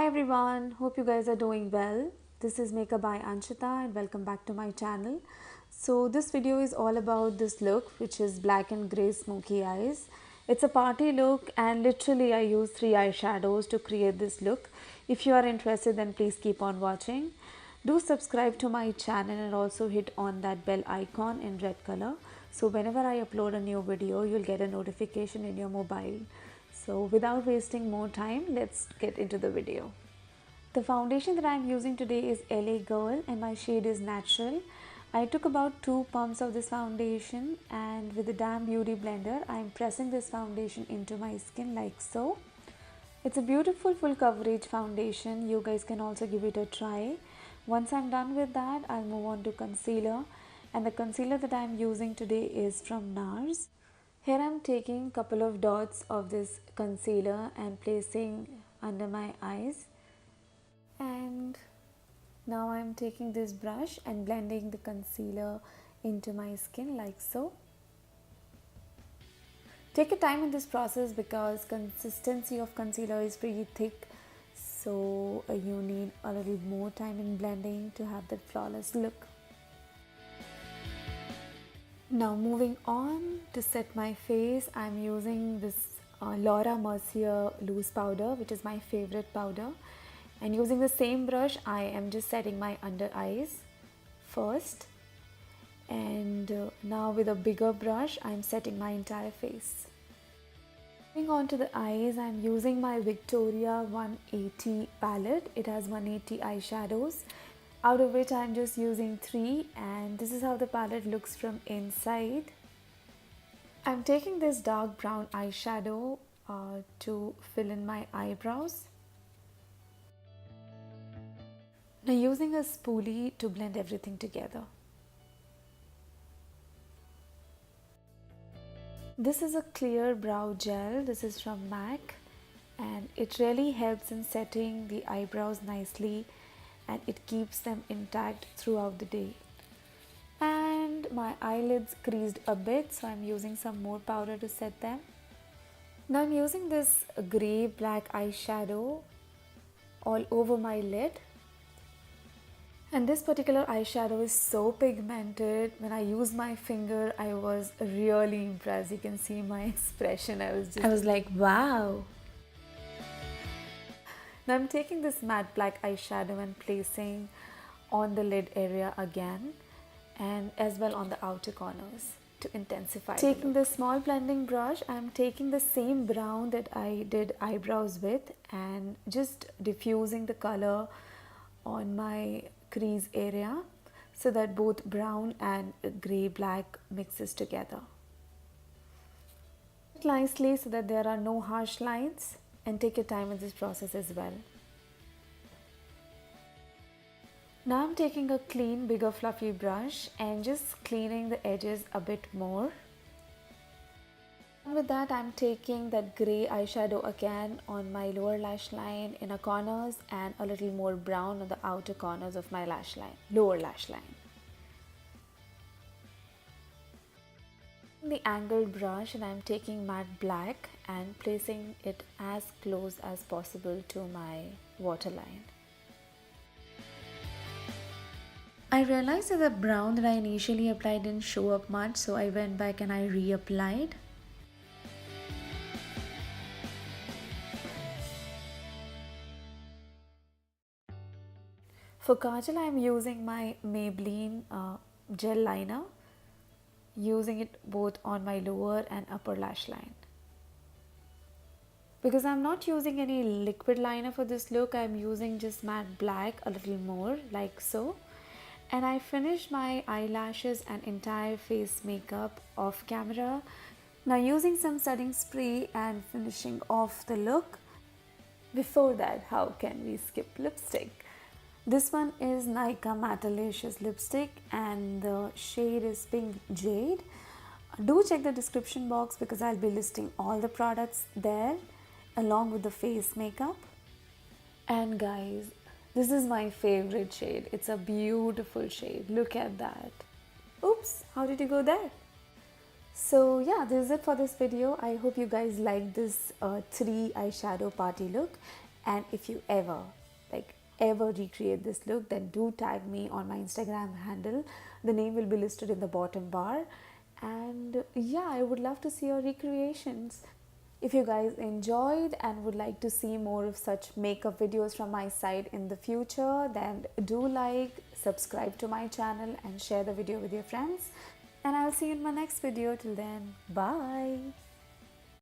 Hi everyone, hope you guys are doing well. This is Makeup by Anshita and welcome back to my channel. So this video is all about this look, which is black and grey smoky eyes. It's a party look and literally I use 3 eyeshadows to create this look. If you are interested, then please keep on watching. Do subscribe to my channel and also hit on that bell icon in red color. So whenever I upload a new video, you'll get a notification in your mobile. So without wasting more time, let's get into the video. The foundation that I am using today is LA Girl and my shade is Natural. I took about 2 pumps of this foundation and with the Damn Beauty blender, I am pressing this foundation into my skin like so. It's a beautiful full coverage foundation. You guys can also give it a try. Once I'm done with that, I'll move on to concealer. And the concealer that I'm using today is from Nars. Here I'm taking a couple of dots of this concealer and placing under my eyes. And now I'm taking this brush and blending the concealer into my skin like so. Take your time in this process because consistency of concealer is pretty thick. So you need a little more time in blending to have that flawless look. Now moving on to set my face, I'm using this Laura Mercier loose powder, which is my favorite powder. And using the same brush, I am just setting my under eyes first. And now with a bigger brush, I'm setting my entire face. Moving on to the eyes, I'm using my Victoria 180 palette. It has 180 eyeshadows, out of which I'm just using 3, and this is how the palette looks from inside. I'm taking this dark brown eyeshadow to fill in my eyebrows. Now using a spoolie to blend everything together. This is a clear brow gel. This is from MAC and it really helps in setting the eyebrows nicely and it keeps them intact throughout the day. And my eyelids creased a bit, so I'm using some more powder to set them. Now I'm using this grey black eyeshadow all over my lid. And this particular eyeshadow is so pigmented. When I used my finger, I was really impressed. You can see my expression. I was like, wow. Now I'm taking this matte black eyeshadow and placing on the lid area again and as well on the outer corners to intensify. Taking the small blending brush, I'm taking the same brown that I did eyebrows with and just diffusing the color on my crease area so that both brown and grey black mixes together nicely so that there are no harsh lines, and take your time with this process as well. Now I'm taking a clean bigger fluffy brush and just cleaning the edges a bit more. And with that, I'm taking that grey eyeshadow again on my lower lash line, inner corners, and a little more brown on the outer corners of my lash line, lower lash line. The angled brush, and I'm taking matte black and placing it as close as possible to my waterline. I realized that the brown that I initially applied didn't show up much, so I went back and I reapplied. For kajal, I am using my Maybelline gel liner, using it both on my lower and upper lash line. Because I'm not using any liquid liner for this look, I'm using just matte black a little more like so. And I finished my eyelashes and entire face makeup off camera. Now using some setting spray and finishing off the look. Before that, how can we skip lipstick? This one is Nykaa Matte Ilicious lipstick and the shade is Pink Jade. Do check the description box because I'll be listing all the products there along with the face makeup. And guys, this is my favorite shade. It's a beautiful shade. Look at that. Oops, how did you go there? So yeah, this is it for this video. I hope you guys like this 3 eyeshadow party look. And if you ever recreate this look, then do tag me on my Instagram handle. The name will be listed in the bottom bar. And yeah, I would love to see your recreations. If you guys enjoyed and would like to see more of such makeup videos from my side in the future, then do like, subscribe to my channel and share the video with your friends. And I'll see you in my next video. Till then, bye.